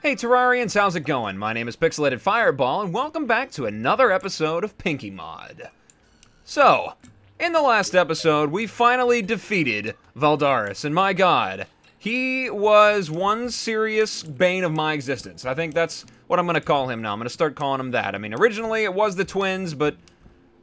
Hey Terrarians, how's it going? My name is Pixelated Fireball, and welcome back to another episode of Pinkymod. So, in the last episode, we finally defeated Valdaris, and my god, he was one serious bane of my existence. I think that's what I'm gonna call him now. I'm gonna start calling him that. I mean, originally it was the twins, but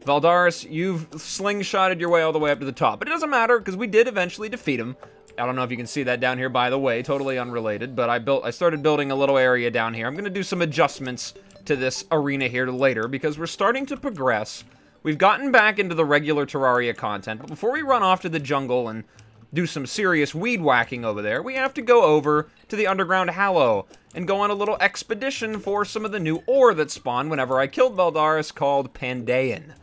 Valdaris, you've slingshotted your way all the way up to the top. But it doesn't matter, because we did eventually defeat him. I don't know if you can see that down here, by the way, totally unrelated, but I started building a little area down here. I'm going to do some adjustments to this arena here later, because we're starting to progress. We've gotten back into the regular Terraria content, but before we run off to the jungle and do some serious weed whacking over there, we have to go over to the underground Hallow and go on a little expedition for some of the new ore that spawned whenever I killed Valdaris, called Pandaen.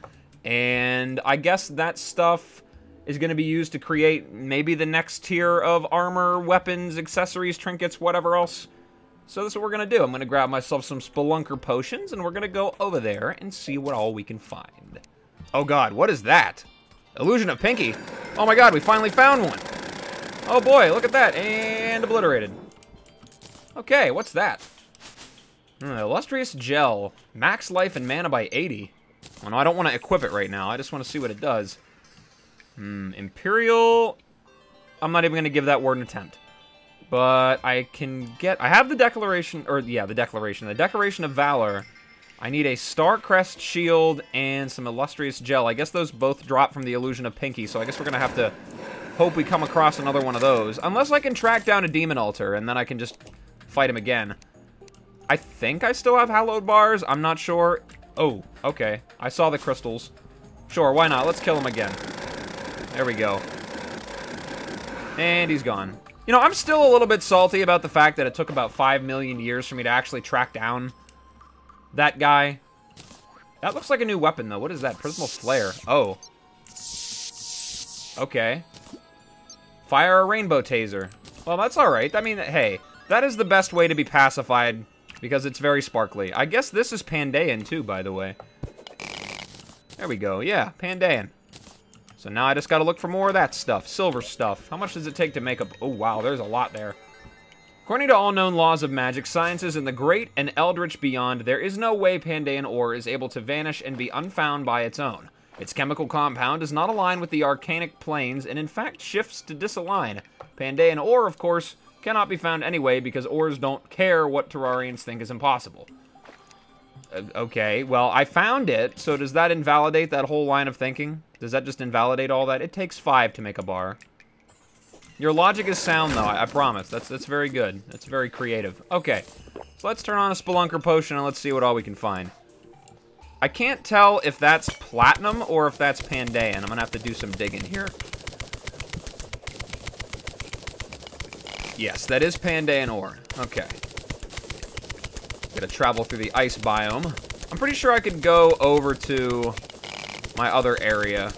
And I guess that stuff is going to be used to create maybe the next tier of armor, weapons, accessories, trinkets, whatever else. So that's what we're going to do. I'm going to grab myself some Spelunker potions, and we're going to go over there and see what all we can find. Oh god, what is that? Illusion of Pinky? Oh my god, we finally found one! Oh boy, look at that, and obliterated. Okay, what's that? Illustrious Gel. Max life and mana by 80. Well, no, I don't want to equip it right now. I just want to see what it does. Imperial... I'm not even going to give that word an attempt. But I can get... I have the Declaration... Or, yeah, the Declaration. The Decoration of Valor. I need a Star Crest Shield and some Illustrious Gel. I guess those both drop from the Illusion of Pinky, so I guess we're going to have to hope we come across another one of those. Unless I can track down a Demon Altar, and then I can just fight him again. I think I still have Hallowed Bars. I'm not sure. Oh, okay. I saw the crystals. Sure, why not? Let's kill him again. There we go. And he's gone. You know, I'm still a little bit salty about the fact that it took about 5 million years for me to actually track down that guy. That looks like a new weapon, though. What is that? Prismal Flare. Oh. Okay. Fire a Rainbow Taser. Well, that's alright. I mean, hey, that is the best way to be pacified, because it's very sparkly. I guess this is Pandaen, too, by the way. There we go. Yeah, Pandaen. So now I just gotta look for more of that stuff. Silver stuff. How much does it take to make up... Oh, wow, there's a lot there. According to all known laws of magic, sciences in the great and eldritch beyond, there is no way Pandaen ore is able to vanish and be unfound by its own. Its chemical compound does not align with the arcanic planes, and in fact shifts to disalign. Pandaen ore, of course, cannot be found anyway, because ores don't care what Terrarians think is impossible. Okay, well, I found it, so does that invalidate that whole line of thinking? Does that just invalidate all that? It takes 5 to make a bar. Your logic is sound, though, I promise. That's very good. That's very creative. Okay, so let's turn on a Spelunker potion and let's see what all we can find. I can't tell if that's Platinum or if that's Pandaen. I'm gonna have to do some digging here. Yes, that is Pandaen ore. Okay. Gotta travel through the ice biome. I'm pretty sure I could go over to my other area.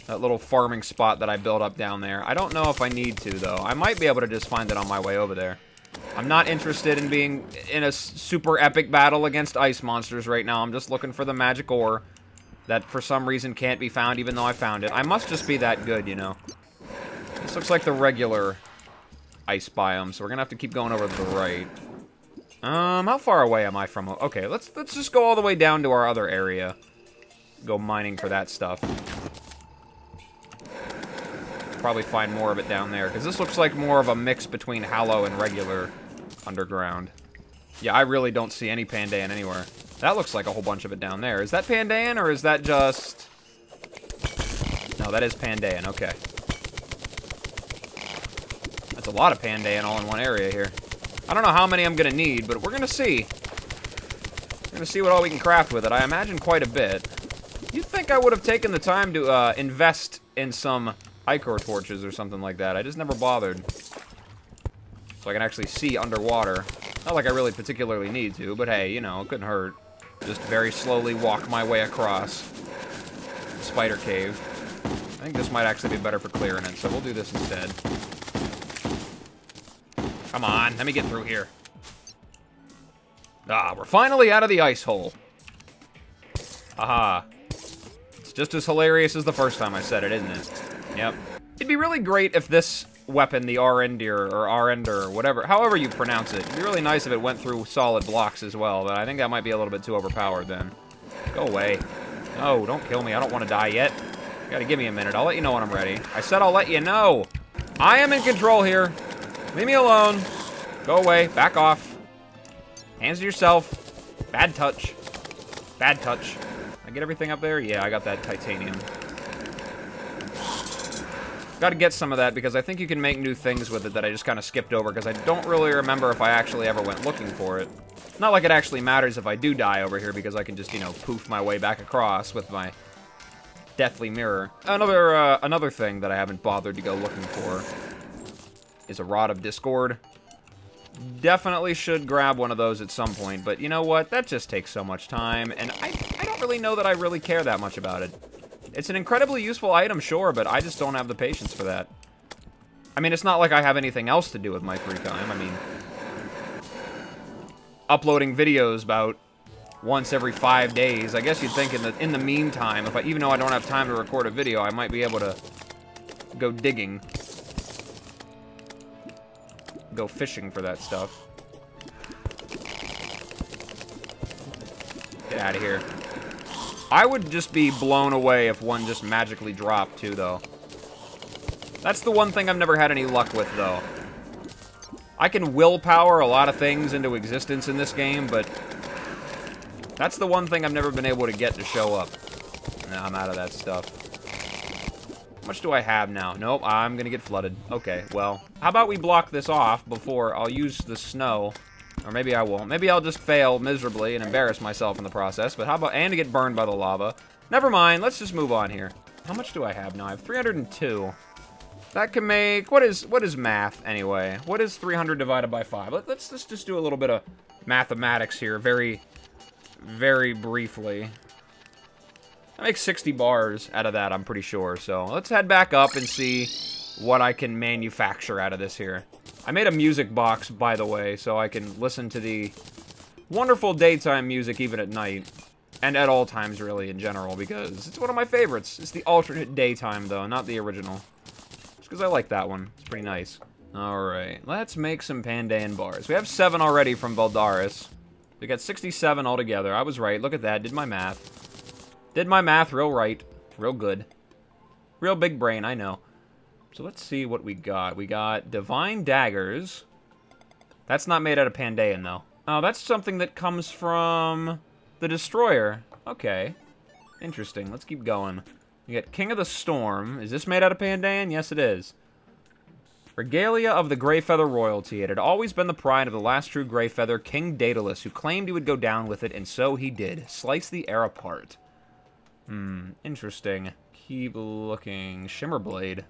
That little farming spot that I built up down there. I don't know if I need to, though. I might be able to just find it on my way over there. I'm not interested in being in a super epic battle against ice monsters right now. I'm just looking for the magic ore that for some reason can't be found even though I found it. I must just be that good, you know. This looks like the regular ice biome, so we're gonna have to keep going over to the right. How far away am I from... Okay, let's just go all the way down to our other area. Go mining for that stuff. Probably find more of it down there, because this looks like more of a mix between Hallow and regular underground. Yeah, I really don't see any Pandaen anywhere. That looks like a whole bunch of it down there. Is that Pandaen, or is that just... No, that is Pandaen, okay. That's a lot of Pandaen all in one area here. I don't know how many I'm going to need, but we're going to see. We're going to see what all we can craft with it. I imagine quite a bit. You'd think I would have taken the time to invest in some Ichor torches or something like that. I just never bothered. So I can actually see underwater. Not like I really particularly need to, but hey, you know, it couldn't hurt. Just very slowly walk my way across the spider cave. I think this might actually be better for clearing it, so we'll do this instead. Come on, let me get through here. Ah, we're finally out of the ice hole. Aha. It's just as hilarious as the first time I said it, isn't it? Yep. It'd be really great if this weapon, the Arender, or Arender, or whatever, however you pronounce it. It'd be really nice if it went through solid blocks as well, but I think that might be a little bit too overpowered then. Go away. No, don't kill me. I don't want to die yet. You gotta give me a minute. I'll let you know when I'm ready. I said I'll let you know. I am in control here. Leave me alone. Go away. Back off. Hands to yourself. Bad touch. Bad touch. I get everything up there? Yeah, I got that titanium. Gotta get some of that because I think you can make new things with it that I just kind of skipped over because I don't really remember if I actually ever went looking for it. Not like it actually matters if I do die over here because I can just, you know, poof my way back across with my deathly mirror. Another thing that I haven't bothered to go looking for is a Rod of Discord. Definitely should grab one of those at some point, but you know what? That just takes so much time, and I don't really know that I really care that much about it. It's an incredibly useful item, sure, but I just don't have the patience for that. I mean, it's not like I have anything else to do with my free time. I mean, uploading videos about once every 5 days. I guess you'd think in the meantime, even though I don't have time to record a video, I might be able to go digging. Go fishing for that stuff. Get out of here. I would just be blown away if one just magically dropped, too, though. That's the one thing I've never had any luck with, though. I can willpower a lot of things into existence in this game, but that's the one thing I've never been able to get to show up. Nah, I'm out of that stuff. How much do I have now? Nope, I'm gonna get flooded. Okay, well, how about we block this off before I'll use the snow? Or maybe I won't. Maybe I'll just fail miserably and embarrass myself in the process. But how about, and to get burned by the lava. Never mind, let's just move on here. How much do I have now? I have 302. That can make, what is math anyway? What is 300 divided by 5? Let's just do a little bit of mathematics here very, very briefly. I make 60 bars out of that, I'm pretty sure. So let's head back up and see what I can manufacture out of this here. I made a music box, by the way, so I can listen to the wonderful daytime music even at night. And at all times, really, in general, because it's one of my favorites. It's the alternate daytime, though, not the original. Just because I like that one. It's pretty nice. Alright, let's make some Pandaen bars. We have 7 already from Valdaris. We got 67 altogether. I was right. Look at that. Did my math. Did my math real right. Real good. Real big brain, I know. So let's see what we got. We got Divine Daggers. That's not made out of Pandaen, though. Oh, that's something that comes from the Destroyer. Okay. Interesting. Let's keep going. We got King of the Storm. Is this made out of Pandaen? Yes, it is. Regalia of the Greyfeather Royalty. It had always been the pride of the last true Greyfeather, King Daedalus, who claimed he would go down with it, and so he did. Slice the air apart. Interesting. Keep looking. Shimmerblade.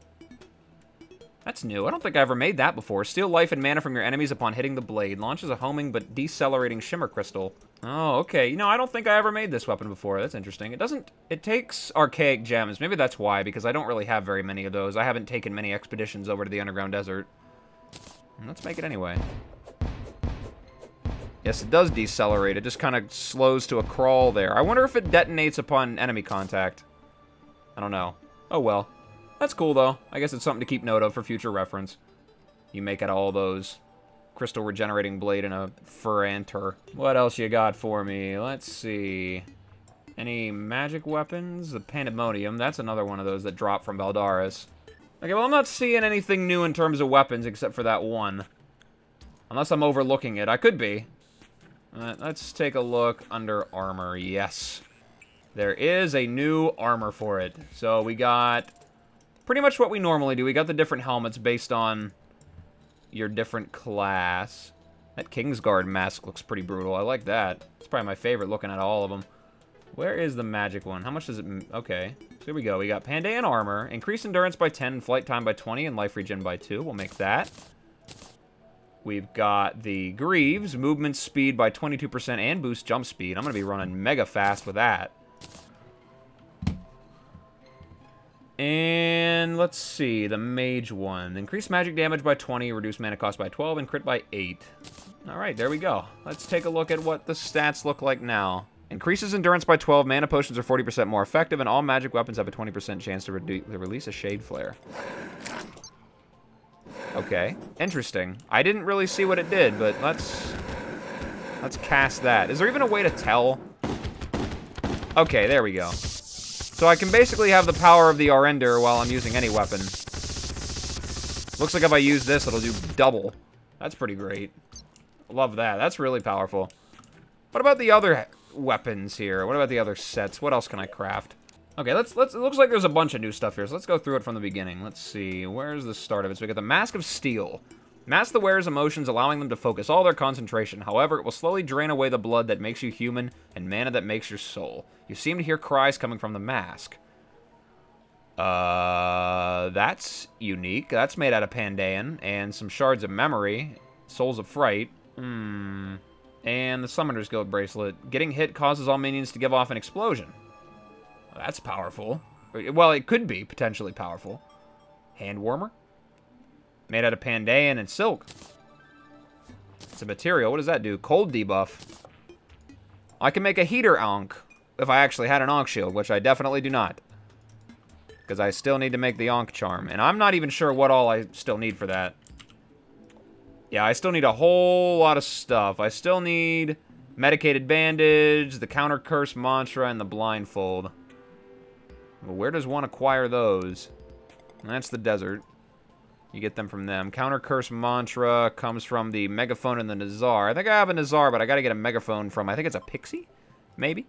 That's new. I don't think I ever made that before. Steal life and mana from your enemies upon hitting the blade. Launches a homing but decelerating shimmer crystal. Oh, okay. You know, I don't think I ever made this weapon before. That's interesting. It doesn't... It takes archaic gems. Maybe that's why, because I don't really have very many of those. I haven't taken many expeditions over to the underground desert. Let's make it anyway. Yes, it does decelerate. It just kind of slows to a crawl there. I wonder if it detonates upon enemy contact. I don't know. Oh, well. That's cool, though. I guess it's something to keep note of for future reference. You make out of all those crystal regenerating blade and a Furantor. What else you got for me? Let's see. Any magic weapons? The Pandemonium. That's another one of those that drop from Valdaris. Okay, well, I'm not seeing anything new in terms of weapons except for that one. Unless I'm overlooking it. I could be. Let's take a look under armor. Yes. There is a new armor for it. So we got... pretty much what we normally do. We got the different helmets based on your different class. That Kingsguard mask looks pretty brutal. I like that. It's probably my favorite looking at all of them. Where is the magic one? How much does it... okay. So here we go. We got Pandaen armor. Increase endurance by 10, flight time by 20, and life regen by 2. We'll make that. We've got the Greaves. Movement speed by 22% and boost jump speed. I'm going to be running mega fast with that. And let's see, the mage one. Increase magic damage by 20, reduce mana cost by 12, and crit by 8. Alright, there we go. Let's take a look at what the stats look like now. Increases endurance by 12, mana potions are 40% more effective, and all magic weapons have a 20% chance to release a shade flare. Okay, interesting. I didn't really see what it did, but let's cast that. Is there even a way to tell? Okay, there we go. So I can basically have the power of the Arender while I'm using any weapon. Looks like if I use this, it'll do double. That's pretty great. Love that. That's really powerful. What about the other weapons here? What about the other sets? What else can I craft? Okay, let's it looks like there's a bunch of new stuff here, so let's go through it from the beginning. Let's see, where's the start of it? So we got the Mask of Steel. Mask the wearer's emotions, allowing them to focus all their concentration. However, it will slowly drain away the blood that makes you human and mana that makes your soul. You seem to hear cries coming from the mask. That's unique. That's made out of Pandaen and some shards of memory. Souls of Fright. And the Summoner's Guild bracelet. Getting hit causes all minions to give off an explosion. That's powerful. Well, it could be potentially powerful. Hand warmer. Made out of Pandaen and silk. It's a material. What does that do? Cold debuff. I can make a heater Ankh if I actually had an Ankh shield, which I definitely do not. Because I still need to make the Ankh charm. And I'm not even sure what all I still need for that. Yeah, I still need a whole lot of stuff. I still need medicated bandage, the counter curse mantra, and the blindfold. Well, where does one acquire those? That's the desert. You get them from them. Counter curse mantra comes from the megaphone and the Nazar. I think I have a Nazar, but I gotta get a megaphone from, I think it's a pixie? Maybe?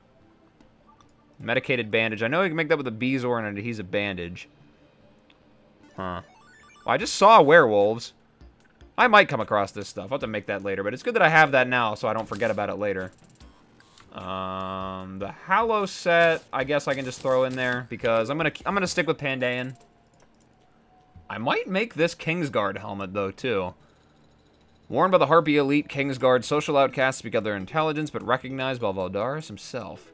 Medicated bandage. I know you can make that with a Bezoar and an adhesive bandage. Huh. Well, I just saw werewolves. I might come across this stuff. I'll have to make that later, but it's good that I have that now so I don't forget about it later. The Hallow set, I guess I can just throw in there because I'm gonna stick with Pandaen. I might make this Kingsguard helmet though too. Worn by the Harpy Elite, Kingsguard social outcasts speak of their intelligence, but recognized by Valdaris himself.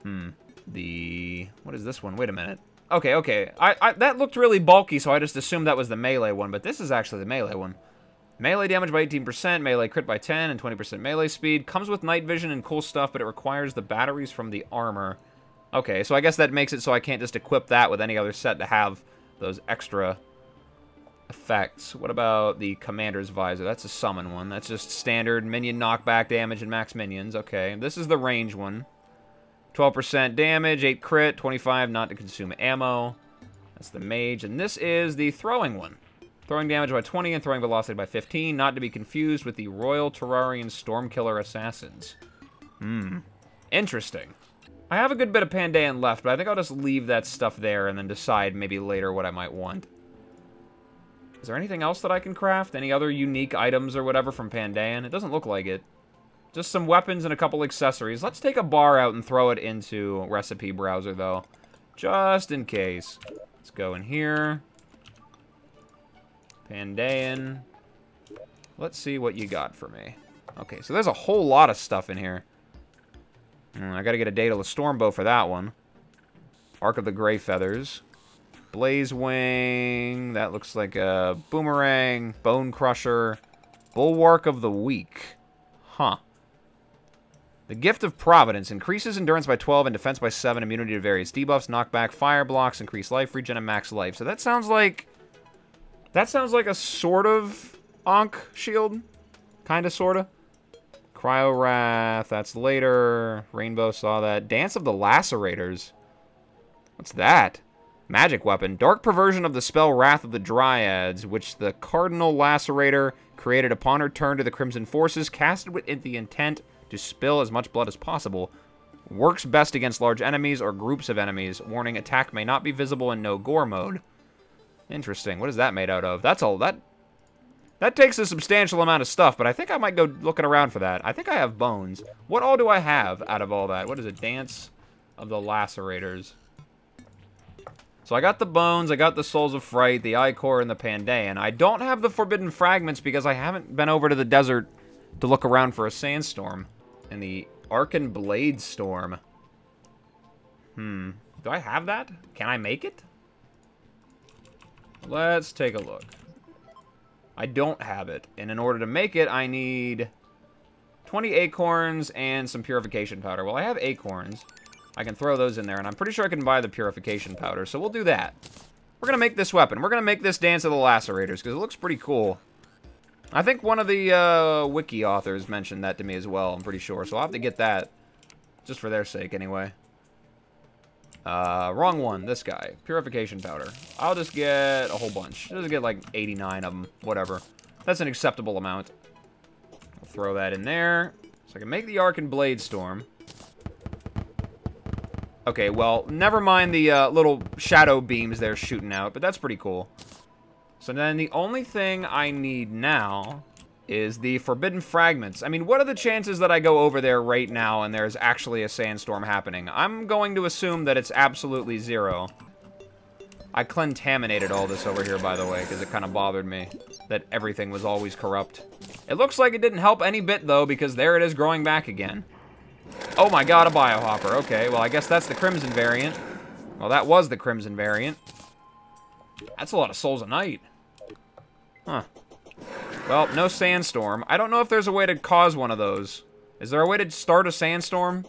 What is this one? Wait a minute. Okay. That looked really bulky, so I just assumed that was the melee one, but this is actually the melee one. Melee damage by 18%, melee crit by 10, and 20% melee speed. Comes with night vision and cool stuff, but it requires the batteries from the armor. Okay, so I guess that makes it so I can't just equip that with any other set to have those extra effects. What about the Commander's Visor? That's a summon one. That's just standard minion knockback damage and max minions. Okay, this is the range one. 12% damage, 8 crit, 25 not to consume ammo. That's the mage. And this is the throwing one. Throwing damage by 20 and throwing velocity by 15, not to be confused with the Royal Terrarian Stormkiller Assassins. Interesting. I have a good bit of Pandaen left, but I think I'll just leave that stuff there and then decide maybe later what I might want. Is there anything else that I can craft? Any other unique items or whatever from Pandaen? It doesn't look like it. Just some weapons and a couple accessories. Let's take a bar out and throw it into Recipe Browser, though. Just in case. Let's go in here. Pandaen. Let's see what you got for me. Okay, so there's a whole lot of stuff in here. I gotta get a Daedalus Stormbow for that one. Arc of the Grey Feathers. Blaze Wing. That looks like a Boomerang. Bone Crusher. Bulwark of the Weak. Huh. The Gift of Providence. Increases endurance by 12 and defense by 7. Immunity to various debuffs. Knockback. Fire blocks. Increase life regen and max life. So that sounds like... That sounds like a sort of Ankh shield. Kinda, sorta. Cryo Wrath, that's later. Rainbow saw that. Dance of the Lacerators. What's that? Magic weapon. Dark perversion of the spell Wrath of the Dryads, which the Cardinal Lacerator created upon her turn to the Crimson Forces, casted with the intent to spill as much blood as possible. Works best against large enemies or groups of enemies. Warning, attack may not be visible in no gore mode. Interesting. What is that made out of? That's all that takes a substantial amount of stuff, but I think I might go looking around for that. I think I have bones. What all do I have out of all that? What is it? Dance of the Lacerators. So I got the bones, I got the Souls of Fright, the Ichor, and the Pandaen. I don't have the Forbidden Fragments because I haven't been over to the desert to look around for a sandstorm. And the Arcan Blade Storm. Do I have that? Can I make it? Let's take a look. I don't have it, and in order to make it, I need 20 acorns and some purification powder. Well, I have acorns. I can throw those in there, and I'm pretty sure I can buy the purification powder, so we'll do that. we're gonna make this weapon. We're gonna make this Dance of the Lacerators, because it looks pretty cool. I think one of the wiki authors mentioned that to me as well, I'm pretty sure. So I'll have to get that, just for their sake anyway. Wrong one, this guy. Purification powder. I'll just get a whole bunch. Just get like 89 of them, whatever. That's an acceptable amount. I'll throw that in there, so I can make the Arc and Blade Storm. Okay, well, never mind the little shadow beams they're shooting out, but that's pretty cool. So then the only thing I need now is the Forbidden Fragments. I mean, what are the chances that I go over there right now and there's actually a sandstorm happening? I'm going to assume that it's absolutely 0. I contaminated all this over here, by the way, because it kind of bothered me that everything was always corrupt. It looks like it didn't help any bit, though, because there it is growing back again. Oh my god, a Biohopper. Okay, well, I guess that's the Crimson variant. Well, that was the Crimson variant. That's a lot of Souls a Night. Huh. Well, no sandstorm. I don't know if there's a way to cause one of those. Is there a way to start a sandstorm?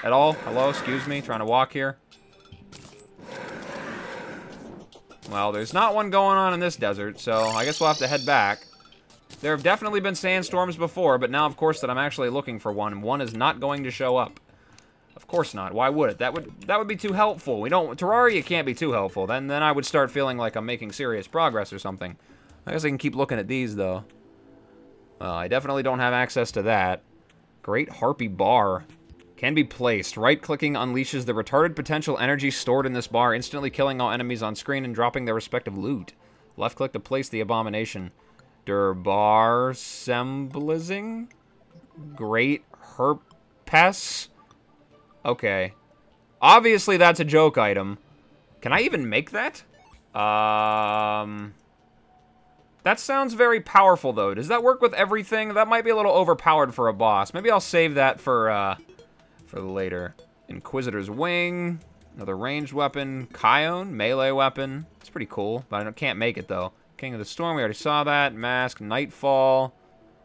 At all? Hello? Excuse me? Trying to walk here? Well, there's not one going on in this desert, so I guess we'll have to head back. There have definitely been sandstorms before, but now, of course, that I'm actually looking for one, one is not going to show up. Of course not. Why would it? That would be too helpful. Terraria can't be too helpful. Then I would start feeling like I'm making serious progress or something. I guess I can keep looking at these, though. I definitely don't have access to that. Great Harpy Bar. Can be placed. Right-clicking unleashes the retarded potential energy stored in this bar, instantly killing all enemies on screen and dropping their respective loot. Left-click to place the abomination. Durbar Semblizing? Great Herpes? Okay. Obviously, that's a joke item. Can I even make that? That sounds very powerful, though. Does that work with everything? That might be a little overpowered for a boss. Maybe I'll save that for later. Inquisitor's Wing. Another ranged weapon. Kion, melee weapon. It's pretty cool, but I can't make it, though. King of the Storm, we already saw that. Mask, Nightfall.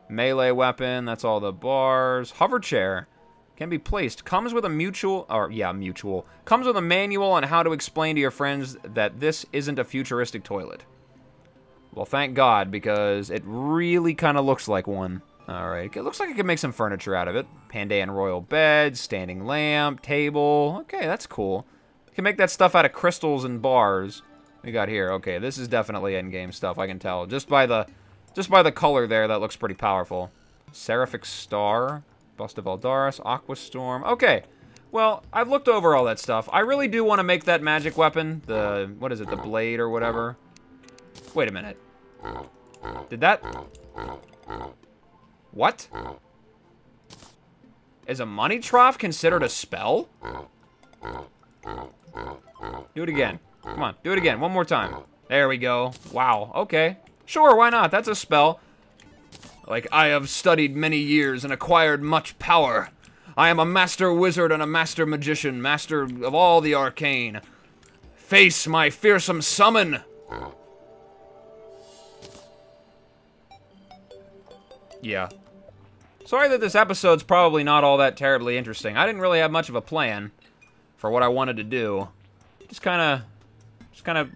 Melee weapon, that's all the bars. Hover chair. Can be placed. Comes with a mutual. Comes with a manual on how to explain to your friends that this isn't a futuristic toilet. Well, thank God, because it really kind of looks like one. Alright, it looks like I can make some furniture out of it. Pandaen royal bed, standing lamp, table. Okay, that's cool. You can make that stuff out of crystals and bars. We got here. Okay, this is definitely endgame stuff, I can tell. Just by the color there, that looks pretty powerful. Seraphic Star. Bust of Eldaris, Aqua Storm. Okay, well, I've looked over all that stuff. I really do want to make that magic weapon. The, what is it, the blade or whatever. Wait a minute. Did that... What? Is a money trough considered a spell? Do it again. Come on, do it again. One more time. There we go. Wow, okay. Sure, why not? That's a spell. Like, I have studied many years and acquired much power. I am a master wizard and a master magician, master of all the arcane. Face my fearsome summon! Yeah. Sorry that this episode's probably not all that terribly interesting. I didn't really have much of a plan for what I wanted to do. Just kind of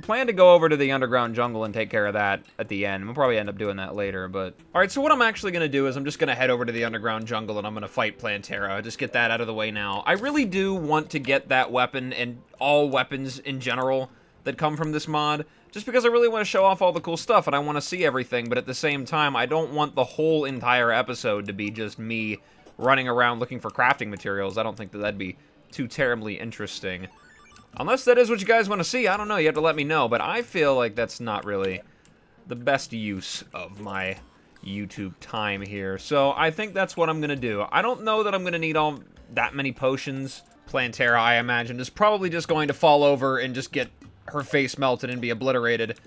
plan to go over to the underground jungle and take care of that at the end. We'll probably end up doing that later, but... Alright, so what I'm actually going to do is I'm just going to head over to the underground jungle and I'm going to fight Plantera. Just get that out of the way now. I really do want to get that weapon and all weapons in general that come from this mod, just because I really want to show off all the cool stuff and I want to see everything, but at the same time, I don't want the whole entire episode to be just me running around looking for crafting materials. I don't think that that'd be too terribly interesting. Unless that is what you guys want to see, I don't know, you have to let me know, but I feel like that's not really the best use of my YouTube time here, so I think that's what I'm going to do. I don't know that I'm going to need all that many potions. Plantera, I imagine, is probably just going to fall over and just get her face melted and be obliterated.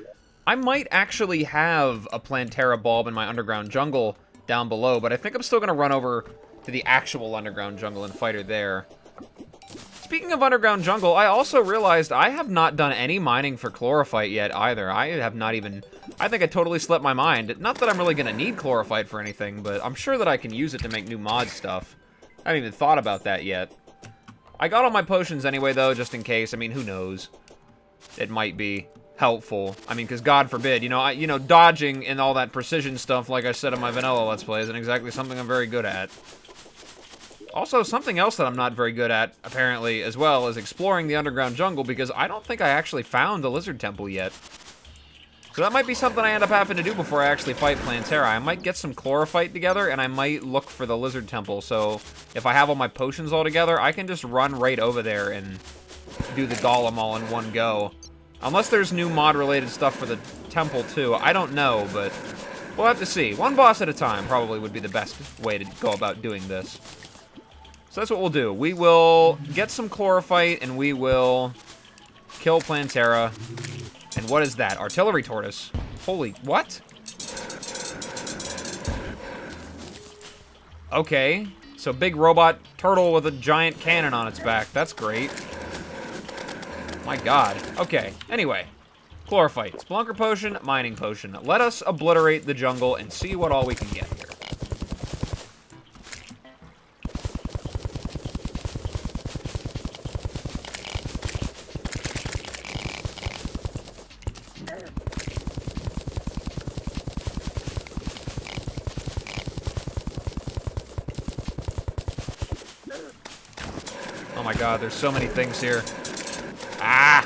I might actually have a Plantera bulb in my underground jungle down below, but I think I'm still going to run over to the actual underground jungle and fight her there. Speaking of underground jungle, I also realized I have not done any mining for chlorophyte yet either. I have not even... I think I totally slipped my mind. Not that I'm really going to need chlorophyte for anything, but I'm sure that I can use it to make new mod stuff. I haven't even thought about that yet. I got all my potions anyway, though, just in case. I mean, who knows? it might be helpful. I mean, because God forbid, you know, dodging and all that precision stuff, like I said in my vanilla Let's Play, isn't exactly something I'm very good at. Also, something else that I'm not very good at, apparently, as well, is exploring the underground jungle, because I don't think I actually found the lizard temple yet. So that might be something I end up having to do before I actually fight Plantera. I might get some chlorophyte together, and I might look for the lizard temple, so if I have all my potions all together, I can just run right over there and do the golem all in one go. Unless there's new mod-related stuff for the temple, too. I don't know, but we'll have to see. One boss at a time probably would be the best way to go about doing this. So that's what we'll do. We will get some chlorophyte, and we will kill Plantera. And what is that? Artillery tortoise. Holy, what? Okay. So big robot turtle with a giant cannon on its back. That's great. My god. Okay. Anyway. Chlorophyte. Splunker potion, mining potion. Let us obliterate the jungle and see what all we can get here. Oh my god, there's so many things here. Ah!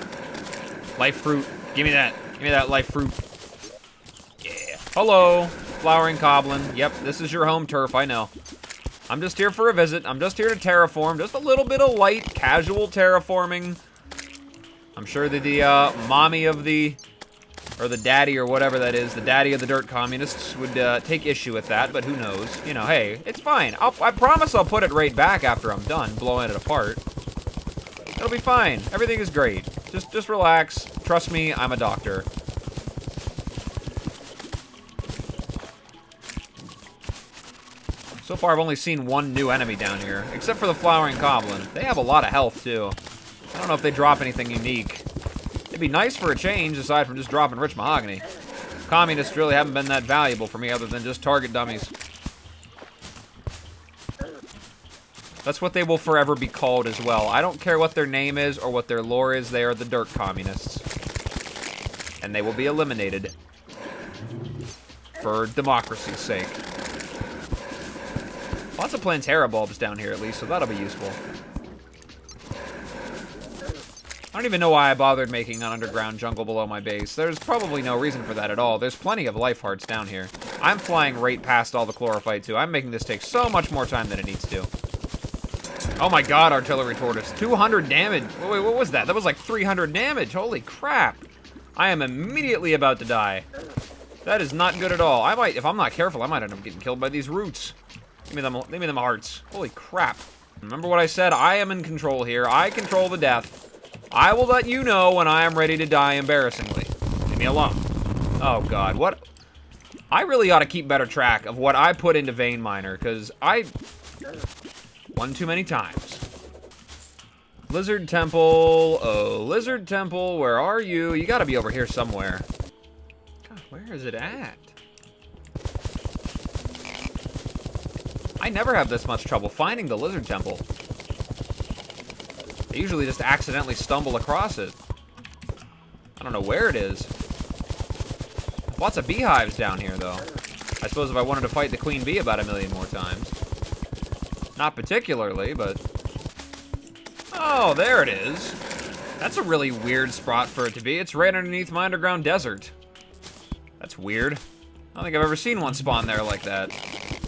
Life fruit. Give me that. Give me that life fruit. Yeah. Hello, flowering goblin. Yep, this is your home turf, I know. I'm just here for a visit. I'm just here to terraform. Just a little bit of light, casual terraforming. I'm sure that the mommy of the... or the daddy or whatever that is, the daddy of the dirt communists would take issue with that, but who knows? You know, hey, it's fine. I promise I'll put it right back after I'm done blowing it apart. It'll be fine. Everything is great. Just relax. Trust me, I'm a doctor. So far, I've only seen one new enemy down here, except for the flowering goblin. They have a lot of health, too. I don't know if they drop anything unique. It'd be nice for a change, aside from just dropping rich mahogany. Communists really haven't been that valuable for me, other than just target dummies. That's what they will forever be called as well. I don't care what their name is or what their lore is, they are the dirt communists. And they will be eliminated. For democracy's sake. Lots of Plantera bulbs down here at least, so that'll be useful. I don't even know why I bothered making an underground jungle below my base. There's probably no reason for that at all. There's plenty of life hearts down here. I'm flying right past all the chlorophyte, too. I'm making this take so much more time than it needs to. Oh my god, artillery tortoise. 200 damage. Wait, what was that? That was like 300 damage. Holy crap. I am immediately about to die. That is not good at all. I might, if I'm not careful, I might end up getting killed by these roots. Give me them hearts. Holy crap. Remember what I said? I am in control here. I control the death. I will let you know when I am ready to die embarrassingly. Leave me alone. Oh god, what? I really ought to keep better track of what I put into Veinminer, because I... one too many times. Lizard Temple. Oh, Lizard Temple, where are you? You gotta be over here somewhere. God, where is it at? I never have this much trouble finding the Lizard Temple. I usually just accidentally stumble across it. I don't know where it is. Lots of beehives down here, though. I suppose if I wanted to fight the queen bee about 1,000,000 more times. Not particularly, but... oh, there it is. That's a really weird spot for it to be. It's right underneath my underground desert. That's weird. I don't think I've ever seen one spawn there like that.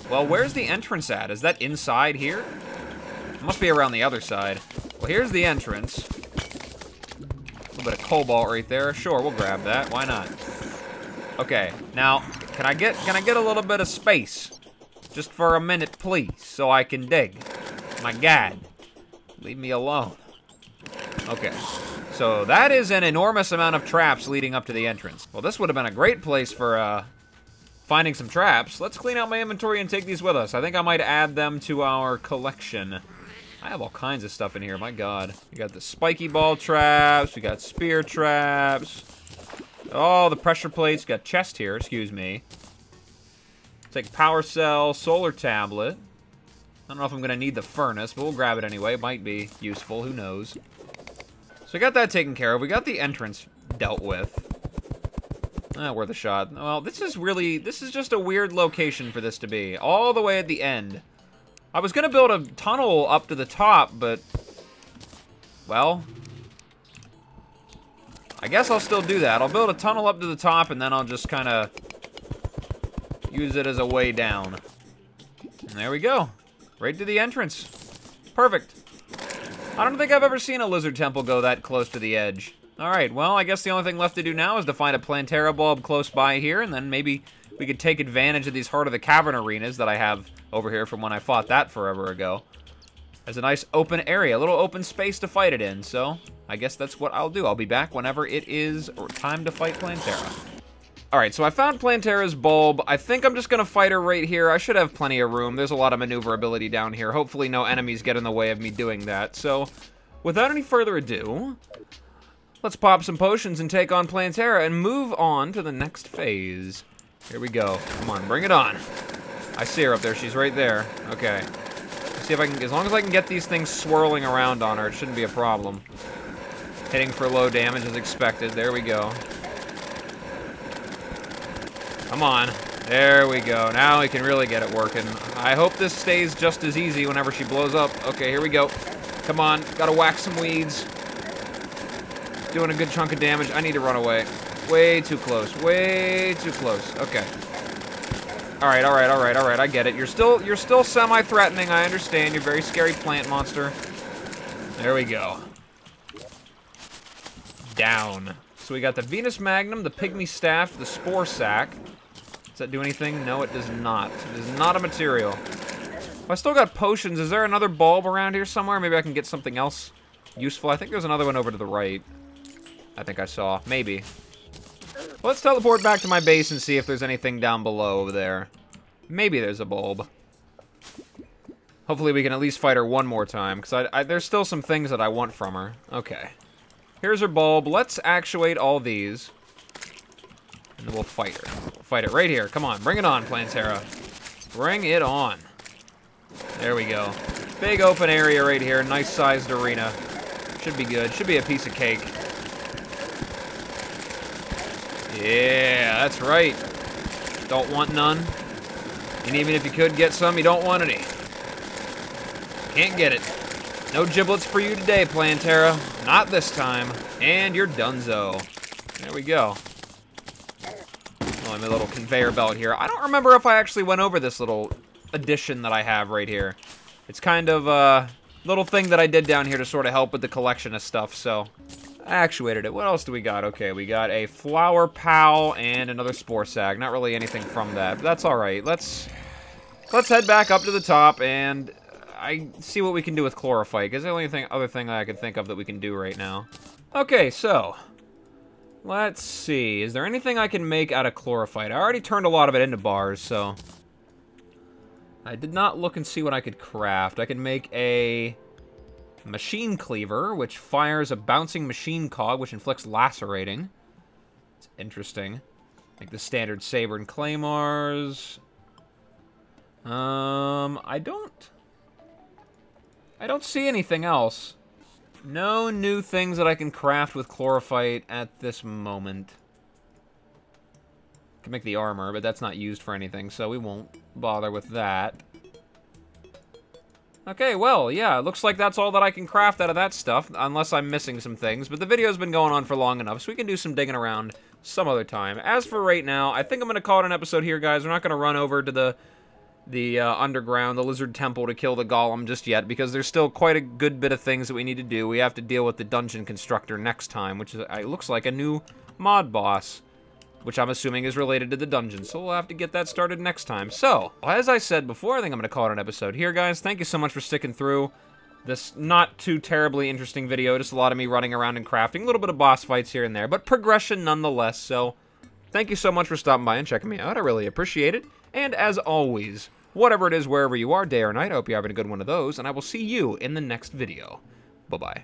Well, where's the entrance at? Is that inside here? It must be around the other side. Well, here's the entrance. A little bit of cobalt right there. Sure, we'll grab that. Why not? Okay, now, can I get a little bit of space? Just for a minute, please, so I can dig. My god. Leave me alone. Okay, so that is an enormous amount of traps leading up to the entrance. Well, this would have been a great place for, finding some traps. Let's clean out my inventory and take these with us. I think I might add them to our collection. I have all kinds of stuff in here, my god. We got the spiky ball traps, we got spear traps. Oh, the pressure plates, got chest here, excuse me. Take power cell, solar tablet. I don't know if I'm gonna need the furnace, but we'll grab it anyway. It might be useful, who knows. So we got that taken care of. We got the entrance dealt with. Worth a shot. Well, this is just a weird location for this to be. All the way at the end. I was gonna build a tunnel up to the top, but... well... I guess I'll still do that. I'll build a tunnel up to the top, and then I'll just kind of... use it as a way down. And there we go. Right to the entrance. Perfect. I don't think I've ever seen a lizard temple go that close to the edge. Alright, well, I guess the only thing left to do now is to find a Plantera bulb close by here, and then maybe we could take advantage of these Heart of the Cavern arenas that I have over here from when I fought that forever ago. As a nice open area, a little open space to fight it in, so I guess that's what I'll do. I'll be back whenever it is time to fight Plantera. Alright, so I found Plantera's bulb. I think I'm just going to fight her right here. I should have plenty of room. There's a lot of maneuverability down here. Hopefully no enemies get in the way of me doing that. So, without any further ado, let's pop some potions and take on Plantera and move on to the next phase. Here we go. Come on, bring it on. I see her up there. She's right there. Okay. Let's see if I can... as long as I can get these things swirling around on her, it shouldn't be a problem. Hitting for low damage as expected. There we go. Come on. There we go. Now we can really get it working. I hope this stays just as easy whenever she blows up. Okay, here we go. Come on. Gotta whack some weeds. Doing a good chunk of damage. I need to run away. Way too close. Way too close. Okay. Alright, alright, alright, alright. I get it. You're still semi-threatening. I understand. You're a very scary plant monster. There we go. Down. So we got the Venus Magnum, the Pygmy Staff, the Spore Sack. Does that do anything? No, it does not. It is not a material. I still got potions. Is there another bulb around here somewhere? Maybe I can get something else useful. I think there's another one over to the right. I think I saw. Maybe. Well, let's teleport back to my base and see if there's anything down below over there. Maybe there's a bulb. Hopefully we can at least fight her one more time, because there's still some things that I want from her. Okay. Here's her bulb. Let's actuate all these. And then we'll fight her. We'll fight it right here. Come on, bring it on, Plantera. Bring it on. There we go. Big open area right here. Nice sized arena. Should be good. Should be a piece of cake. Yeah, that's right. Don't want none. And even if you could get some, you don't want any. Can't get it. No giblets for you today, Plantera. Not this time. And you're donezo. There we go. Oh, I'm a little conveyor belt here. I don't remember if I actually went over this little addition that I have right here. It's kind of a little thing that I did down here to sort of help with the collection of stuff, so I actuated it. What else do we got? Okay, we got a flower pal and another spore sac. Not really anything from that, but that's alright. Let's head back up to the top and I see what we can do with chlorophyte, because the only other thing I could think of that we can do right now. Okay, so let's see. Is there anything I can make out of chlorophyte? I already turned a lot of it into bars, so I did not look and see what I could craft. I can make a machine cleaver, which fires a bouncing machine cog, which inflicts lacerating. It's interesting. Like the standard saber and claymores. I don't see anything else. No new things that I can craft with chlorophyte at this moment. Can make the armor, but that's not used for anything, so we won't bother with that. Okay, well, yeah, it looks like that's all that I can craft out of that stuff, unless I'm missing some things. But the video's been going on for long enough, so we can do some digging around some other time. As for right now, I think I'm going to call it an episode here, guys. We're not going to run over to the underground, the lizard temple, to kill the golem just yet, because there's still quite a good bit of things that we need to do. We have to deal with the dungeon constructor next time, which is, it looks like a new mod boss, which I'm assuming is related to the dungeon, so we'll have to get that started next time. So, as I said before, I think I'm going to call it an episode here, guys. Thank you so much for sticking through this not too terribly interesting video, just a lot of me running around and crafting, a little bit of boss fights here and there, but progression nonetheless, so thank you so much for stopping by and checking me out. I really appreciate it, and as always, whatever it is, wherever you are, day or night, I hope you're having a good one of those, and I will see you in the next video. Bye-bye.